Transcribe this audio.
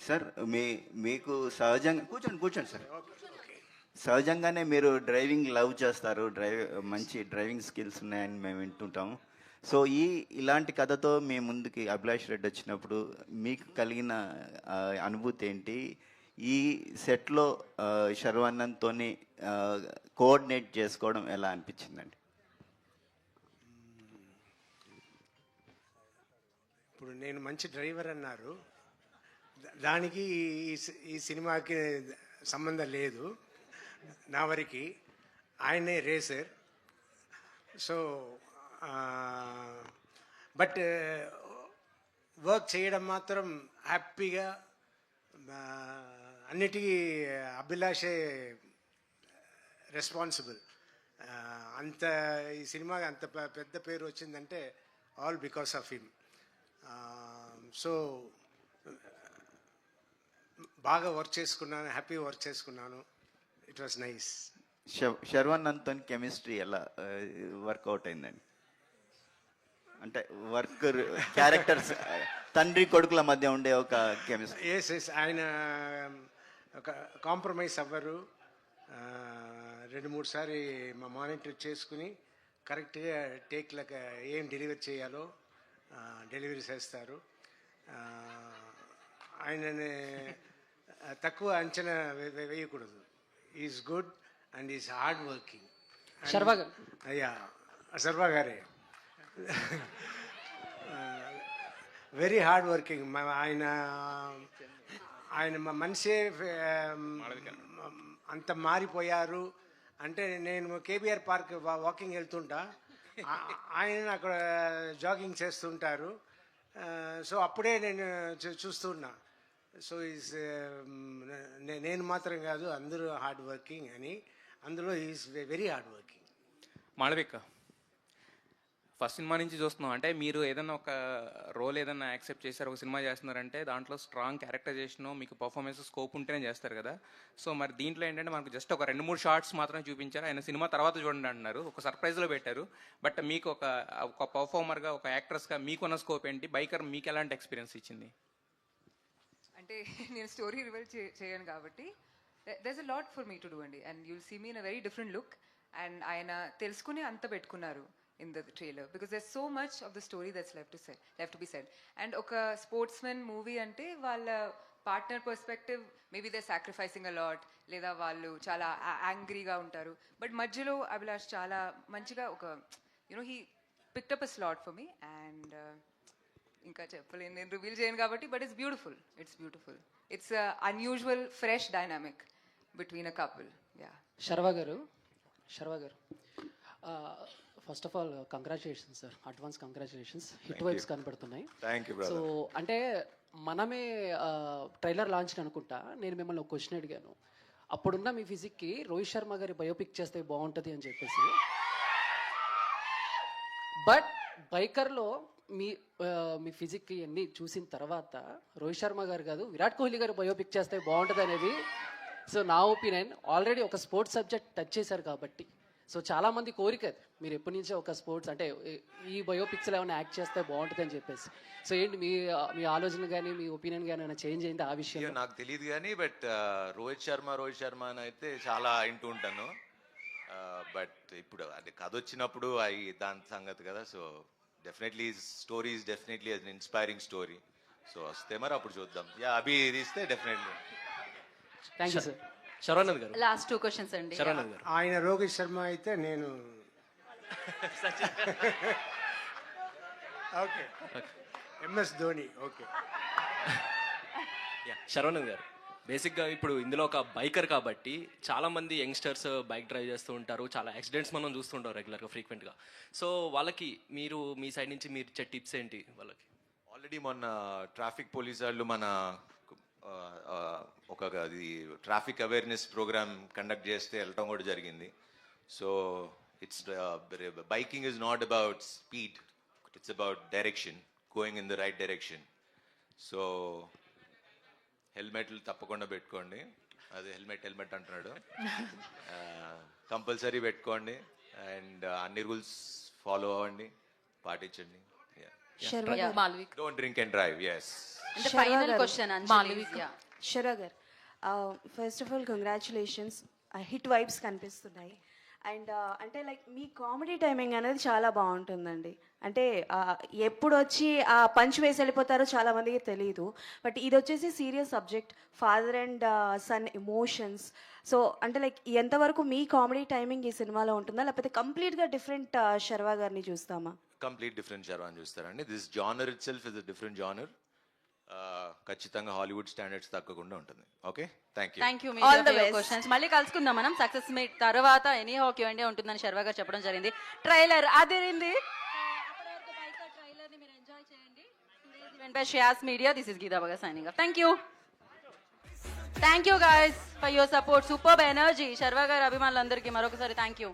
Sir మీకు సహజంగా కూర్చోండి సార్. సహజంగానే మీరు డ్రైవింగ్ లవ్ చేస్తారు, మంచి డ్రైవింగ్ స్కిల్స్ ఉన్నాయని మేము వింటుంటాం. సో ఇలాంటి కథతో మీ ముందుకి అభిలాష్ రెడ్డి వచ్చినప్పుడు మీకు కలిగిన అనుభూతి ఏంటి? ఈ సెట్లో శర్వానంద్తో కోఆర్డినేట్ చేసుకోవడం ఎలా అనిపించిందండి? ఇప్పుడు నేను మంచి డ్రైవర్ అన్నారు, దానికి ఈ సినిమాకి సంబంధం లేదు. నా వరకు ఆయనే రేసర్. సో బట్ వర్క్ చేయడం మాత్రం హ్యాపీగా, అన్నిటికీ అభిలాషే రెస్పాన్సిబుల్. అంత ఈ సినిమాకి అంత పెద్ద పేరు వచ్చిందంటే all because of him. So బాగా వర్క్ చేసుకున్నాను, హ్యాపీ వర్క్ చేసుకున్నాను. It was nice. శర్వానంద్తో కెమిస్ట్రీ ఎలా వర్కౌట్ అయిందండి? అంటే వర్క్ క్యారెక్టర్స్ తండ్రి కొడుకుల మధ్య ఉండే ఒక కెమిస్ట్రీ. ఎస్ ఆయన ఒక కాంప్రమైజ్ అవ్వరు. 2-3 సారి మా మానిటర్ చేసుకుని కరెక్ట్గా టేక్లకు ఏం డెలివరీ చేయాలో డెలివరీ చేస్తారు. ఆయనని తక్కువ అంచనా వేయకూడదు. Is good and is hard working. అయ్యా శర్వా గారే వెరీ హార్డ్ వర్కింగ్. ఆయన మనిషే అంత మారిపోయారు. అంటే నేను కేబీఆర్ పార్క్ వాకింగ్ వెళ్తుంటా, ఆయన అక్కడ జాగింగ్ చేస్తుంటారు. సో అప్పుడే నేను చూస్తున్నా. సో ఈజ్ నేను మాత్రం కాదు, అందరూ హార్డ్ వర్కింగ్ అని. అందులో is very hard working. Malavika, first cinema నుంచి చూస్తున్నాం అంటే మీరు ఏదైనా ఒక రోల్ ఏదైనా యాక్సెప్ట్ చేశారు, ఒక సినిమా చేస్తున్నారంటే దాంట్లో స్ట్రాంగ్ క్యారెక్టరైజేషన్, మీకు పర్ఫార్మెన్స్ స్కోప్ ఉంటేనే చేస్తారు కదా. సో మరి దీంట్లో ఏంటంటే మనకు జస్ట్ ఒక 2-3 షార్ట్స్ మాత్రమే చూపించారు. ఆయన సినిమా తర్వాత చూడండి అంటున్నారు, ఒక సర్ప్రైజ్లో పెట్టారు. బట్ మీకు ఒక పర్ఫార్మర్గా, ఒక యాక్ట్రెస్గా మీకున్న స్కోప్ ఏంటి? బైకర్ మీకు ఎలాంటి ఎక్స్పీరియన్స్ ఇచ్చింది? అంటే నేను స్టోరీ రివీల్ చేయను కాబట్టి there's a lot for me to do అండి. And you'll see me in a very different look. And ఆయన తెలుసుకుని అంత పెట్టుకున్నారు in the trailer because there's so much of the story that's left to be said. And oka sportsman movie ante valla partner perspective, maybe they're sacrificing a lot, leda vallu chala angry ga untaru, but madhyalo Abhilash chala manchiga oka, he picked up a slot for me. And inka cheppalenu nenu reveal cheyanu kabatti, but it's beautiful. It's a unusual fresh dynamic between a couple. Yeah. Sharva garu first of all congratulations sir, advance congratulations. Hit vibes కనపడుతున్నాయి. So అంటే మనమే trailer launch అనుకుంటా, నేను మిమ్మల్ని ఒక question అడిగాను, అప్పుడున్న మీ ఫిజిక్కి రోహిత్ శర్మ గారి బయోపిక్ చేస్తే బాగుంటుంది అని చెప్పేసి. బట్ బైకర్లో మీ ఫిజిక్కి అన్ని చూసిన తర్వాత రోహిత్ శర్మ గారు కాదు, విరాట్ కోహ్లీ గారు బయోపిక్ చేస్తే బాగుంటుంది అనేది సో నా ఒపీనియన్. ఆల్రెడీ ఒక స్పోర్ట్స్ సబ్జెక్ట్ టచ్ చేశారు కాబట్టి, సో చాలామంది కోరిక మీరు ఎప్పటి నుంచో ఒక స్పోర్ట్స్ అంటే ఈ బయోపిక్స్లో ఏమైనా యాక్ట్ చేస్తే బాగుంటుంది అని చెప్పేసి. సో ఏంటి మీ ఆలోచన కానీ మీ ఒపీనియన్ కానీ ఏమైనా చేంజ్ అయింది ఆ విషయంలో? నాకు తెలియదు కానీ బట్ రోహిత్ శర్మ అని అయితే చాలా వింటూ ఉంటాను. బట్ ఇప్పుడు అది కథ వచ్చినప్పుడు దాని సంగతి కదా. So definitely story is definitely an inspiring story. So వస్తే మరి అప్పుడు చూద్దాం. అభి తీస్తే definitely. Thank you sir. Sharwanand గారు, లాస్ట్ 2 క్వశ్చన్స్ అండి. శర్వానంద్ గారు, ఆయన రోహిత్ శర్మ అయితే నేను okay, MS Dhoni. Okay. Sharwanand గారు, బేసిక్గా ఇప్పుడు ఇందులో ఒక బైకర్ కాబట్టి చాలా మంది యంగ్స్టర్స్ బైక్ డ్రైవ్ చేస్తూ ఉంటారు, చాలా యాక్సిడెంట్స్ మనం చూస్తుంటాం రెగ్యులర్గా ఫ్రీక్వెంట్గా. సో వాళ్ళకి మీరు మీ సైడ్ నుంచి మీరు ఇచ్చే టిప్స్ ఏంటి వాళ్ళకి? ఆల్రెడీ మొన్న ట్రాఫిక్ పోలీసు వాళ్ళు మన ఒక ట్రాఫిక్ అవేర్నెస్ ప్రోగ్రామ్ కండక్ట్ చేస్తే వెళ్ళటం కూడా జరిగింది. So it's biking is not about speed, it's about direction, going in the right direction. So హెల్మెట్లు తప్పకుండా పెట్టుకోండి. అది హెల్మెట్ అంటున్నాడు, కంపల్సరీ పెట్టుకోండి. అండ్ అన్ని రూల్స్ ఫాలో అవ్వండి, పాటించండి. Sharva, Malvik. Don't drink and drive. Yes. అంటే ఫైనల్ క్వశ్చన్ అంజలి శర్వా గారు first of all congratulations hit vibes కనిపిస్తున్నాయి అండ్ అంటే లైక్ మీ కామెడీ టైమింగ్ అనేది చాలా బాగుంటుందండి అంటే ఎప్పుడు వచ్చి ఆ పంచ్ వేసి వెళ్ళిపోతారో చాలా మందికి తెలియదు బట్ ఇది వచ్చేసి serious subject father and son emotions so అంటే లైక్ ఎంతవరకు మీ కామెడీ టైమింగ్ ఈ సినిమాలో ఉంటుందా లేకపోతే కంప్లీట్గా డిఫరెంట్ శర్వా గారిని చూస్తామా కంప్లీట్ డిఫరెంట్ శర్వాని చూస్తారండి. This genre it self is a different genre. ఖచ్చితంగా హాలీవుడ్ స్టాండర్డ్స్ తగ్గకుండా ఉంటుంది. Okay, thank you. Thank you All the best. Questions. మళ్ళీ కలుసుకుందాం మనం సక్సెస్ మీట్ తర్వాత. ఎనీ హౌ Q&A ఉంటుందని శర్వా గారు చెప్పడం జరిగింది. ట్రైలర్ అదిరింది. ట్రైలర్ ని మీరు ఎంజాయ్ చేయండి. Today's event by Shreyas media. This is Geetha Bhagat signing off. Thank you guys for your support. Superb energy. Sharwa garu అభిమానులందరికీ మరొకసారి థ్యాంక్ యూ.